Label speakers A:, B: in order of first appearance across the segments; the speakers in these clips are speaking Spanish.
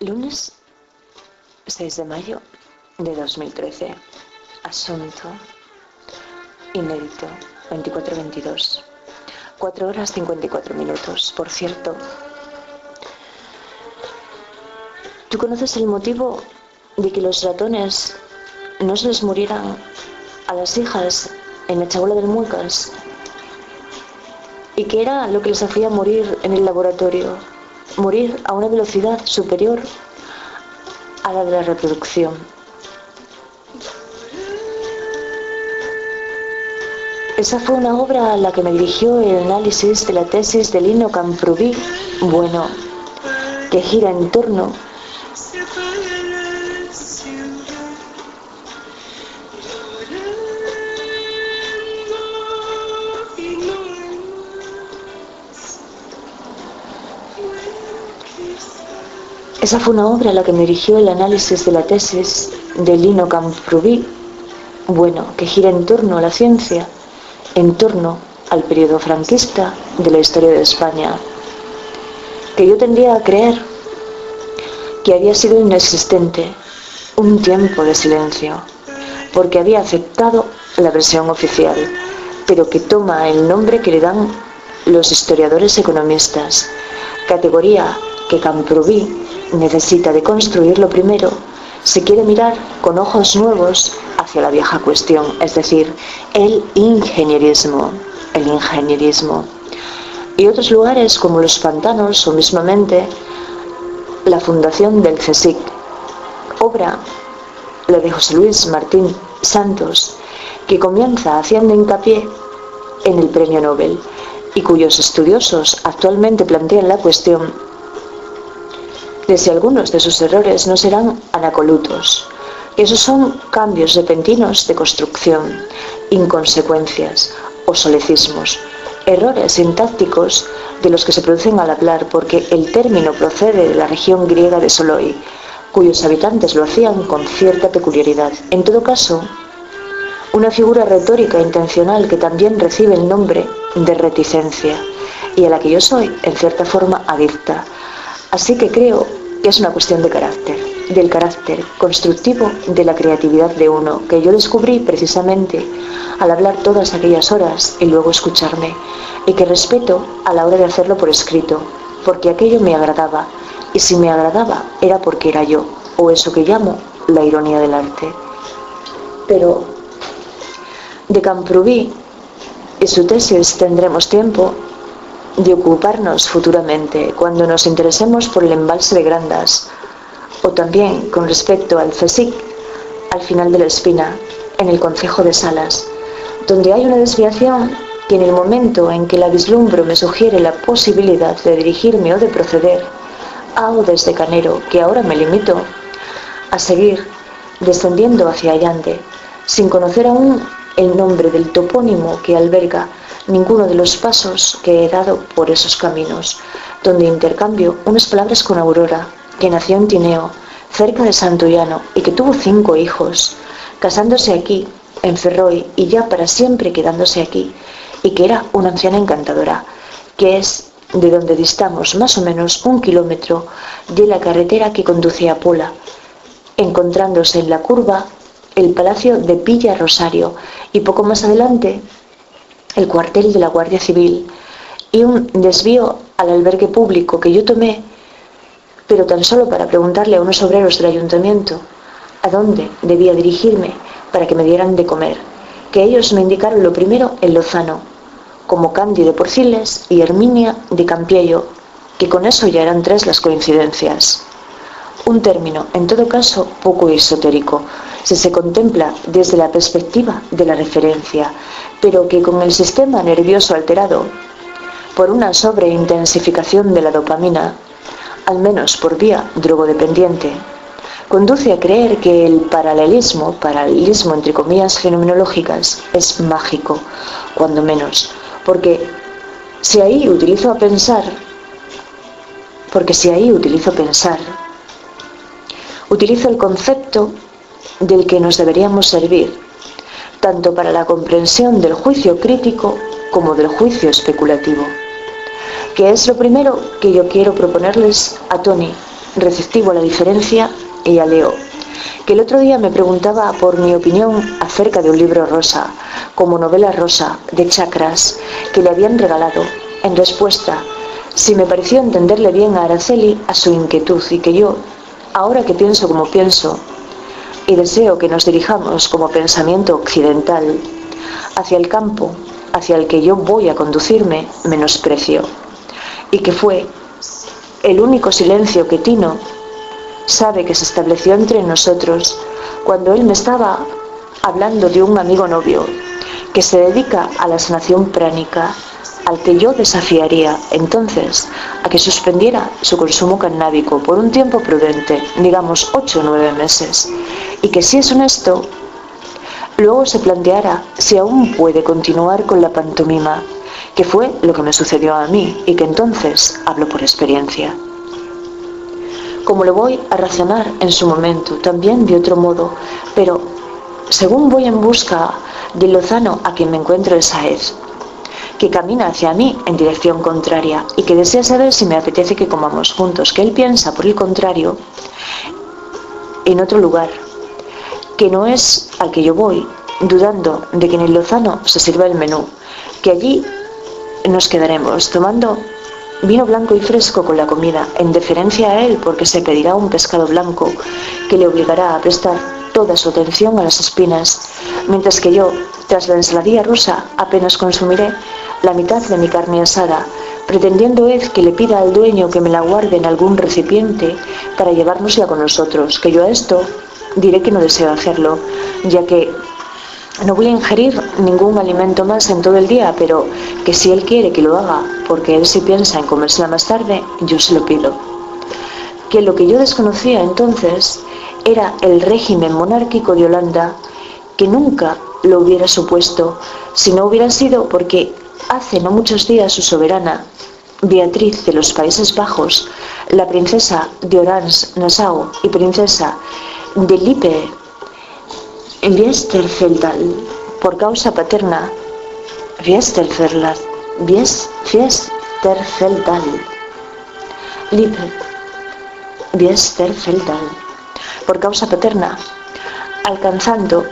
A: Lunes 6 de mayo de 2013. Asunto inédito, 24:22. 4 horas 54 minutos. Por cierto, ¿tú conoces el motivo de que los ratones no se les murieran a las hijas en la chabola del Muecas? ¿Y qué era lo que les hacía morir en el laboratorio? Morir a una velocidad superior a la de la reproducción. Esa fue una obra a la que me dirigió el análisis de la tesis de Lino Camprubí, bueno, que gira en torno Esa fue una obra a la que me dirigió el análisis de la tesis de Lino Camprubí, bueno, que gira en torno a la ciencia, en torno al periodo franquista de la historia de España, que yo tendría a creer que había sido inexistente, un tiempo de silencio, porque había aceptado la versión oficial, pero que toma el nombre que le dan los historiadores economistas, categoría que Camprubí necesita de construirlo primero si quiere mirar con ojos nuevos hacia la vieja cuestión, es decir, el ingenierismo. Y otros lugares como los pantanos o mismamente la fundación del CSIC, obra la de José Luis Martín Santos, que comienza haciendo hincapié en el premio Nobel y cuyos estudiosos actualmente plantean la cuestión de si algunos de sus errores no serán anacolutos. Esos son cambios repentinos de construcción, inconsecuencias o solecismos, errores sintácticos de los que se producen al hablar, porque el término procede de la región griega de Soloi, cuyos habitantes lo hacían con cierta peculiaridad. En todo caso, una figura retórica intencional que también recibe el nombre de reticencia y a la que yo soy, en cierta forma, adicta. Así que creo que es una cuestión de carácter, del carácter constructivo de la creatividad de uno, que yo descubrí precisamente al hablar todas aquellas horas y luego escucharme, y que respeto a la hora de hacerlo por escrito, porque aquello me agradaba, y si me agradaba era porque era yo, o eso que llamo la ironía del arte. Pero de Camprubí y su tesis tendremos tiempo de ocuparnos futuramente cuando nos interesemos por el embalse de Grandas, o también con respecto al CSIC, al final de la Espina, en el concejo de Salas, donde hay una desviación que en el momento en que la vislumbro me sugiere la posibilidad de dirigirme o de proceder, hago desde Canero, que ahora me limito a seguir descendiendo hacia Allande, sin conocer aún el nombre del topónimo que alberga ninguno de los pasos que he dado por esos caminos, donde intercambio unas palabras con Aurora, que nació en Tineo, cerca de Santullano, y que tuvo 5 hijos, casándose aquí, en Ferrol, y ya para siempre quedándose aquí, y que era una anciana encantadora, que es de donde distamos más o menos 1 kilómetro de la carretera que conduce a Pola, encontrándose en la curva el Palacio de Villa Rosario, y poco más adelante el cuartel de la Guardia Civil, y un desvío al albergue público que yo tomé, pero tan solo para preguntarle a unos obreros del ayuntamiento a dónde debía dirigirme para que me dieran de comer, que ellos me indicaron lo primero en Lozano, como Candy de Porciles y Herminia de Campiello, que con eso ya eran 3 las coincidencias. Un término, en todo caso, poco esotérico, si se contempla desde la perspectiva de la referencia, pero que con el sistema nervioso alterado por una sobreintensificación de la dopamina, al menos por vía drogodependiente, conduce a creer que el paralelismo entre comillas fenomenológicas, es mágico, cuando menos, porque si ahí utilizo pensar, utilizo el concepto del que nos deberíamos servir, tanto para la comprensión del juicio crítico como del juicio especulativo, que es lo primero que yo quiero proponerles a Tony receptivo a la diferencia y a Leo, que el otro día me preguntaba por mi opinión acerca de un libro rosa, como novela rosa, de chakras, que le habían regalado. En respuesta, si me pareció entenderle bien a Araceli a su inquietud y que yo, ahora que pienso como pienso, y deseo que nos dirijamos como pensamiento occidental hacia el campo hacia el que yo voy a conducirme, menosprecio, y que fue el único silencio que Tino sabe que se estableció entre nosotros cuando él me estaba hablando de un amigo novio que se dedica a la sanación pránica, al que yo desafiaría entonces a que suspendiera su consumo canábico por un tiempo prudente, digamos 8 o 9 meses, y que si es honesto, luego se planteara si aún puede continuar con la pantomima, que fue lo que me sucedió a mí y que entonces hablo por experiencia. Como lo voy a razonar en su momento, también de otro modo, pero según voy en busca del lozano a quien me encuentro en Sáez, que camina hacia mí en dirección contraria y que desea saber si me apetece que comamos juntos, que él piensa, por el contrario, en otro lugar, que no es al que yo voy, dudando de que en el lozano se sirva el menú, que allí nos quedaremos tomando vino blanco y fresco con la comida, en deferencia a él porque se pedirá un pescado blanco que le obligará a prestar toda su atención a las espinas, mientras que yo, tras la ensaladilla rusa, apenas consumiré la mitad de mi carne asada, pretendiendo Ed que le pida al dueño que me la guarde en algún recipiente para llevárnosla con nosotros, que yo a esto diré que no deseo hacerlo, ya que no voy a ingerir ningún alimento más en todo el día, pero que si él quiere que lo haga, porque él sí piensa en comérsela más tarde, yo se lo pido. Que lo que yo desconocía entonces era el régimen monárquico de Holanda, que nunca lo hubiera supuesto, si no hubiera sido porque hace no muchos días su soberana, Beatriz de los Países Bajos, la princesa de Orange-Nassau y princesa de Lippe Westerfeldal, por causa paterna, Westerfeldal, Lippe Westerfeldal, por causa paterna, alcanzando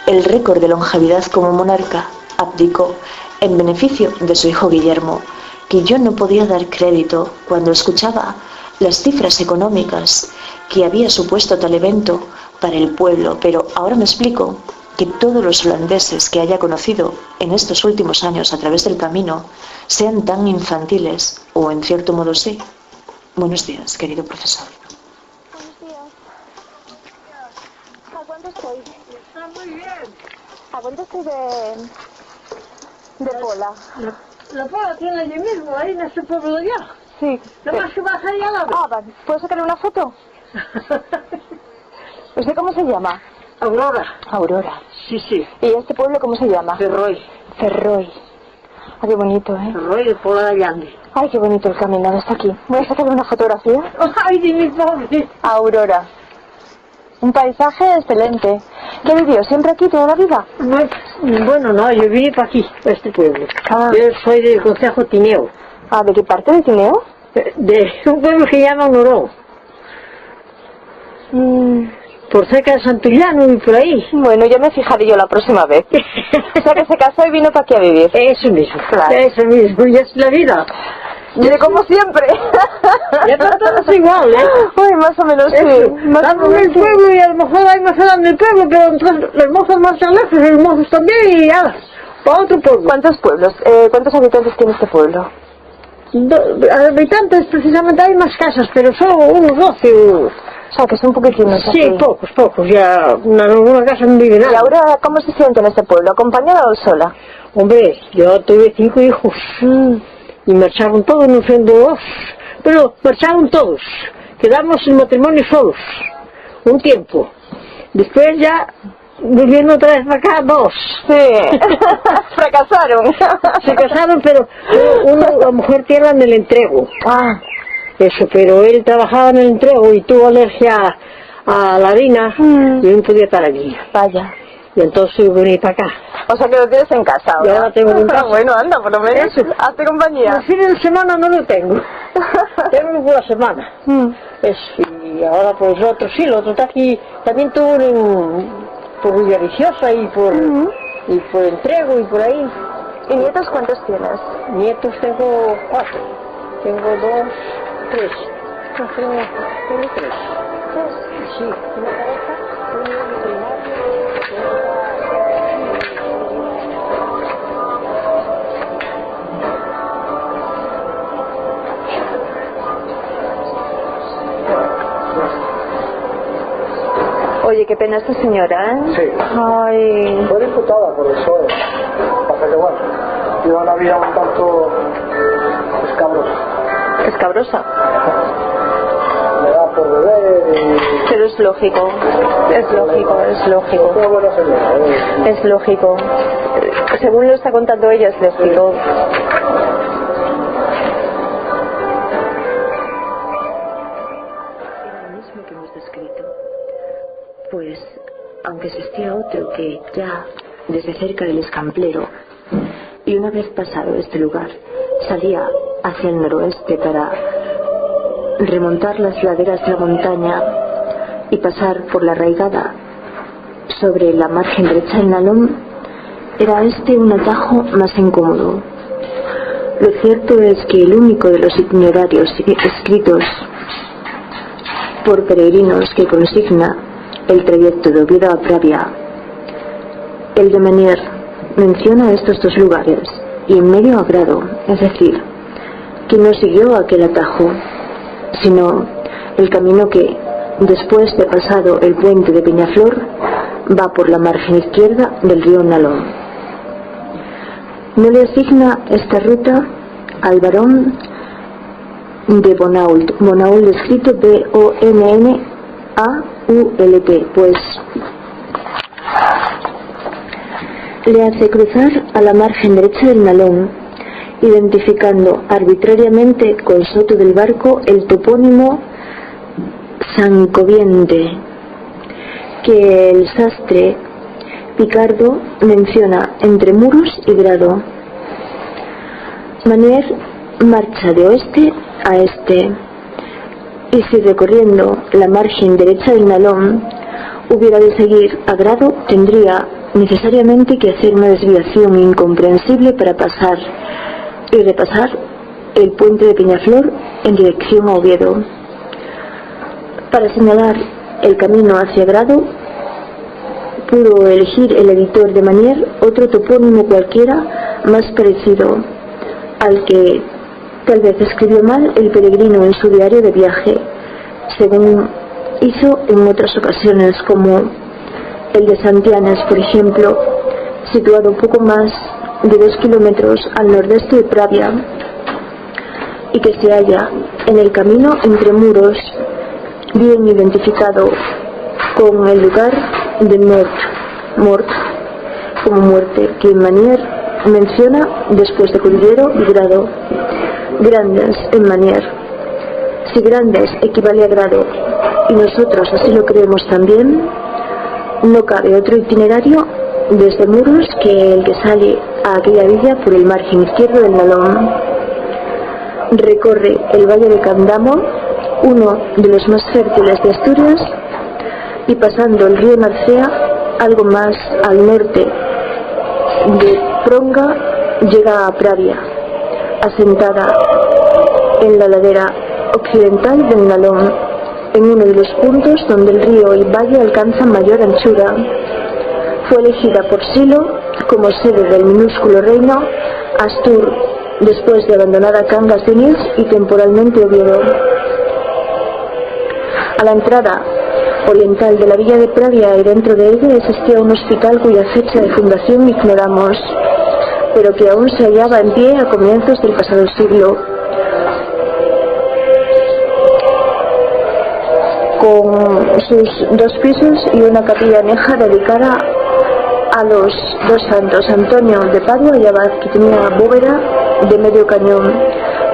A: el récord de longevidad como monarca, abdicó en beneficio de su hijo Guillermo, que yo no podía dar crédito cuando escuchaba las cifras económicas que había supuesto tal evento para el pueblo, pero ahora me explico que todos los holandeses que haya conocido en estos últimos años a través del camino sean tan infantiles, o en cierto modo sí. Buenos días, querido profesor.
B: Buenos días. ¿A cuánto estoy?
C: Está muy bien.
B: ¿A cuánto estoy de Pola?
C: La Pola tiene allí mismo, ahí en ese pueblo de allá.
B: Sí.
C: Nomás que vas allá a la vez.
B: Ah, vale. ¿Puedo sacarle una foto? ¿Usted cómo se llama?
C: Aurora.
B: Aurora.
C: Sí, sí.
B: ¿Y este pueblo cómo se llama?
C: Ferrol.
B: Ferrol. Ah, qué bonito, ¿eh?
C: Ferrol de Pola de Allande.
B: Ay, qué bonito el caminado hasta aquí. Voy a sacarle una fotografía.
C: Ay, de mi pobre.
B: Aurora. Un paisaje excelente. ¿Qué vivió? ¿Siempre aquí toda la vida?
C: No, bueno, no, yo vine para aquí, para este pueblo.
B: Ah.
C: Yo soy del Concejo Tineo.
B: Ah, ¿de qué parte de Tineo?
C: De un pueblo que se llama Noró. Por cerca de Santullano y por ahí.
B: Bueno, ya me fijaré yo la próxima vez. O sea que se casó y vino para aquí a vivir.
C: Eso mismo,
B: Claro.
C: eso mismo, y es la vida.
B: Yo como siempre.
C: Ya para todos igual, ¿eh?
B: Uy, más o menos sí. Más o
C: Estamos en
B: menos
C: el pueblo y a lo mejor hay más edad en el pueblo, pero entonces los mozos marchan lejos y los mozos también y ya, para otro pueblo.
B: ¿Cuántos pueblos? ¿Cuántos habitantes tiene este pueblo?
C: Habitantes precisamente hay más casas, pero solo unos 12.
B: O sea, que son poquitinos.
C: Sí,
B: así.
C: pocos, ya en alguna casa no vive
B: ¿Y
C: nada.
B: ahora cómo se siente en este pueblo? ¿Acompañada o sola?
C: Hombre, yo tuve 5 hijos y marcharon todos, no siendo 2, pero marcharon todos. Quedamos en matrimonio solos, un tiempo. Después ya, volviendo otra vez para acá, 2.
B: Sí. Fracasaron.
C: Se casaron, pero la mujer tiene en el entrego.
B: Ah.
C: Eso, pero él trabajaba en el entrego y tuvo alergia a la harina y no podía estar allí.
B: Vaya.
C: Y entonces vení para acá.
B: O sea que lo tienes en casa ahora.
C: Y ahora tengo en casa.
B: Bueno, anda, por lo menos.
C: Eso.
B: Hazte compañía.
C: Los fines de semana no lo tengo. Tengo por la semana. Eso. y ahora pues el otro sí, el otro está aquí, también tuvo por Villaviciosa y por Entrego y por ahí.
B: ¿Y nietos cuántos tienes?
C: Nietos tengo 4, tengo 2, 3, no, tengo 3. Sí, una pareja, un veterinario.
B: Oye, qué pena esta señora, ¿eh?
D: Sí.
B: Ay.
D: Fue diputada por el PSOE. Pasa que bueno, lleva una vida un tanto escabrosa.
B: Escabrosa.
D: Le da por beber y...
B: Pero es lógico, es lógico, es lógico.
D: Una buena señora,
B: Es lógico. Según lo está contando ella, es lógico.
A: Era lo mismo que hemos descrito. Pues, aunque existía otro que ya, desde cerca del escamplero, y una vez pasado este lugar, salía hacia el noroeste para remontar las laderas de la montaña y pasar por la arraigada sobre la margen derecha del Nalón, era este un atajo más incómodo. Lo cierto es que el único de los itinerarios escritos por peregrinos que consigna el trayecto de Oviedo a Pravia, el de Menier, menciona estos dos lugares y en medio agrado, es decir, que no siguió aquel atajo, sino el camino que, después de pasado el puente de Peñaflor, va por la margen izquierda del río Nalón. No le asigna esta ruta al barón de Bonault, Bonault escrito B-O-N-N-A-U-L-T, pues le hace cruzar a la margen derecha del Nalón, identificando arbitrariamente con Soto del Barco el topónimo Sancoviente, que el sastre Picardo menciona entre Muros y Grado. Manier marcha de oeste a este, y si recorriendo la margen derecha del Nalón hubiera de seguir a Grado, tendría necesariamente que hacer una desviación incomprensible para pasar y repasar el puente de Peñaflor en dirección a Oviedo. Para señalar el camino hacia Grado, pudo elegir el editor de Manier otro topónimo cualquiera más parecido al que tal vez escribió mal el peregrino en su diario de viaje, según hizo en otras ocasiones, como el de Santianes, por ejemplo, situado poco más de 2 kilómetros al nordeste de Pravia, y que se halla en el camino entre Muros, bien identificado con el lugar de Mort como muerte, que Manier menciona después de Cordillero y Grado. Grandes en Manier. Si Grandes equivale a Grado, y nosotros así lo creemos también, no cabe otro itinerario desde Muros que el que sale a aquella villa por el margen izquierdo del Nalón. Recorre el valle de Candamo, uno de los más fértiles de Asturias, y pasando el río Narcea, algo más al norte de Pronga, llega a Pravia, asentada en la ladera occidental del Nalón, en uno de los puntos donde el río y el valle alcanzan mayor anchura. Fue elegida por Silo como sede del minúsculo reino Astur, después de abandonar a Cangas de Onís y temporalmente Oviedo. A la entrada oriental de la villa de Pravia y dentro de ella existía un hospital cuya fecha de fundación ignoramos, pero que aún se hallaba en pie a comienzos del pasado siglo, con sus 2 pisos y una capilla aneja dedicada a los 2 santos, Antonio de Padua y Abad, que tenía bóveda de medio cañón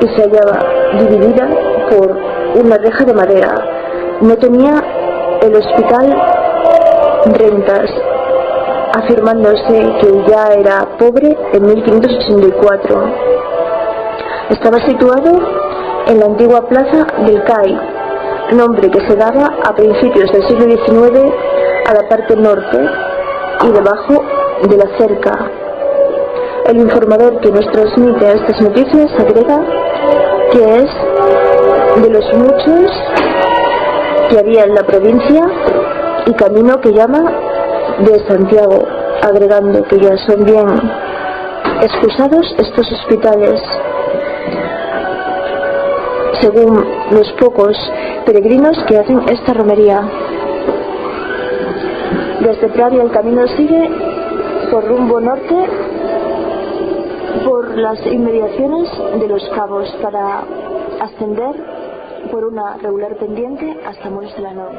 A: y se hallaba dividida por una reja de madera. No tenía el hospital rentas, afirmándose que ya era pobre en 1584. Estaba situado en la antigua plaza del CAI,
B: nombre que se daba a principios del siglo XIX a la parte norte y debajo de la cerca. El informador que nos transmite estas noticias agrega que es de los muchos que había en la provincia y camino que llama de Santiago, agregando que ya son bien excusados estos hospitales, según los pocos peregrinos que hacen esta romería. Desde Pravia el camino sigue por rumbo norte por las inmediaciones de Los Cabos para ascender por una regular pendiente hasta Mons de la Nou.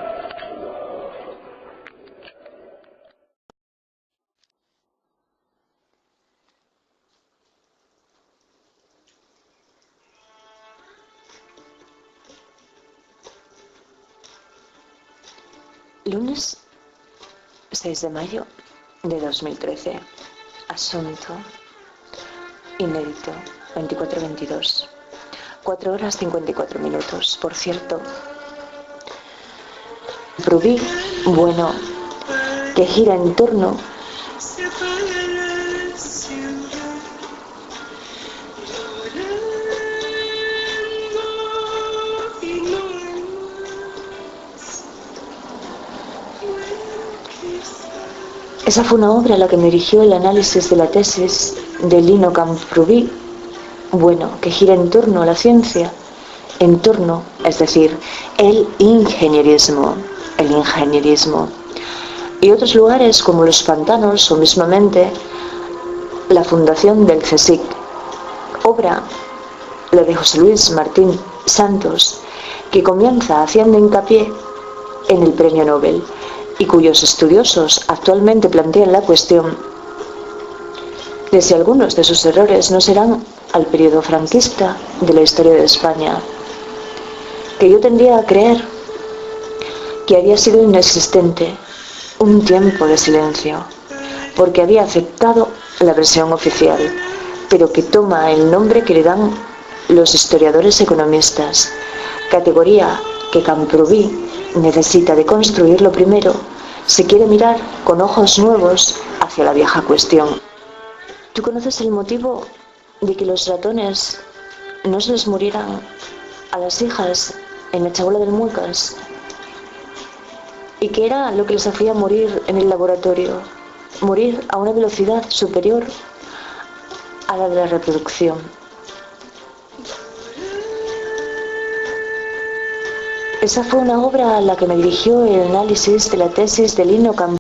A: Lunes 6 de mayo de 2013. Asunto inédito, 24:22. 4 horas 54 minutos. Por cierto, Rubí, bueno, que gira en torno Esa fue una obra a la que me dirigió el análisis de la tesis de Lino Camprubí, bueno, que gira en torno a la ciencia, en torno, es decir, el ingenierismo, y otros lugares como los pantanos o mismamente la fundación del CSIC, obra, la de José Luis Martín Santos, que comienza haciendo hincapié en el premio Nobel, y cuyos estudiosos actualmente plantean la cuestión de si algunos de sus errores no serán al periodo franquista de la historia de España, que yo tendría a creer que había sido inexistente un tiempo de silencio, porque había aceptado la versión oficial, pero que toma el nombre que le dan los historiadores economistas, categoría que Camprubí necesita de construirlo primero si quiere mirar con ojos nuevos hacia la vieja cuestión. ¿Tú conoces el motivo de que los ratones no se les murieran a las hijas en la chabola del Muecas? ¿Y qué era lo que les hacía morir en el laboratorio? Morir a una velocidad superior a la de la reproducción. Esa fue una obra a la que me dirigió el análisis de la tesis de Lino Camprubí.